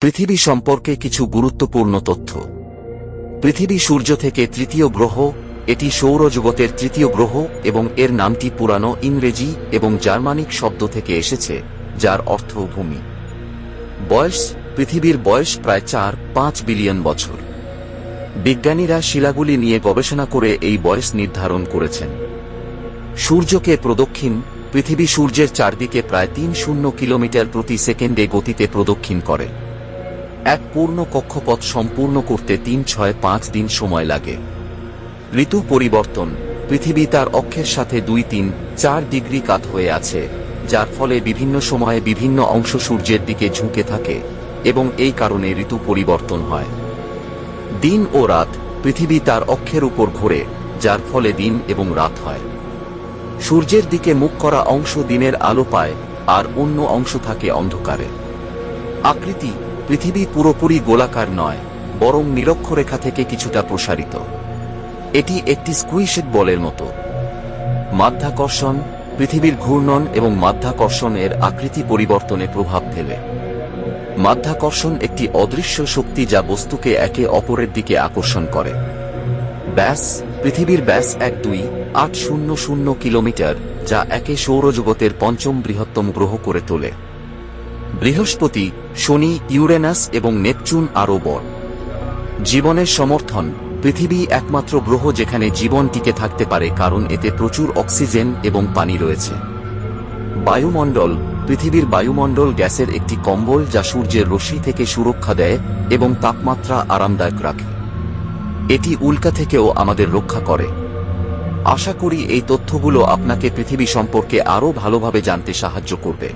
পৃথিবী সম্পর্কে কিছু গুরুত্বপূর্ণ তথ্য। পৃথিবী সূর্য থেকে তৃতীয় গ্রহ। এটি সৌরজগতের তৃতীয় গ্রহ এবং এর নামটি পুরানো ইংরেজি এবং জার্মানিক শব্দ থেকে এসেছে, যার অর্থ ভূমি। বয়স: পৃথিবীর বয়স প্রায় 4-5 বিলিয়ন বছর। বিজ্ঞানীরা শিলাগুলি নিয়ে গবেষণা করে এই বয়স নির্ধারণ করেছেন। সূর্যকে প্রদক্ষিণ: পৃথিবী সূর্যের চারদিকে প্রায় 30 কিলোমিটার প্রতি সেকেন্ডে গতিতে প্রদক্ষিণ করে। এক পূর্ণ কক্ষপথ সম্পূর্ণ করতে 3-6-5 দিন সময় লাগে। ঋতু পরিবর্তন: পৃথিবী তার অক্ষের সাথে 2-3-4 ডিগ্রি কাত হয়ে আছে, যার ফলে বিভিন্ন সময়ে বিভিন্ন অংশ সূর্যের দিকে ঝুঁকে থাকে এবং এই কারণে ঋতু পরিবর্তন হয়। দিন ও রাত: পৃথিবী তার অক্ষের উপর ঘোরে, যার ফলে দিন এবং রাত হয়। সূর্যের দিকে মুখ করা অংশ দিনের আলো পায় আর অন্য অংশ থাকে অন্ধকারে। আকৃতি: পৃথিবী পুরোপুরি গোলাকার নয়, বরং নিরক্ষরেখা থেকে কিছুটা প্রসারিত। এটি একটি স্কুইশেড বলের মতো। মাধ্যাকর্ষণ: পৃথিবীর ঘূর্ণন এবং মাধ্যাকর্ষণ এর আকৃতি পরিবর্তনে প্রভাব ফেলে। মাধ্যাকর্ষণ একটি অদৃশ্য শক্তি যা বস্তুকে একে অপরের দিকে আকর্ষণ করে। ব্যাস: পৃথিবীর ব্যাস 1.2800 কিলোমিটার, যা একে সৌরজগতের পঞ্চম বৃহত্তম গ্রহ করে তোলে। বৃহস্পতি, শনি, ইউরেনাস এবং নেপচুন আরও বড়। জীবনের সমর্থন: পৃথিবী একমাত্র গ্রহ যেখানে জীবন টিকে থাকতে পারে কারণ এতে প্রচুর অক্সিজেন এবং পানি রয়েছে। বায়ুমণ্ডল: পৃথিবীর বায়ুমণ্ডল গ্যাসের একটি কম্বল যা সূর্যের রশ্মি থেকে সুরক্ষা দেয় এবং তাপমাত্রা আরামদায়ক রাখে। এটি উল্কা থেকেও আমাদের রক্ষা করে। আশা করি এই তথ্যগুলো আপনাকে পৃথিবী সম্পর্কে আরও ভালোভাবে জানতে সাহায্য করবে।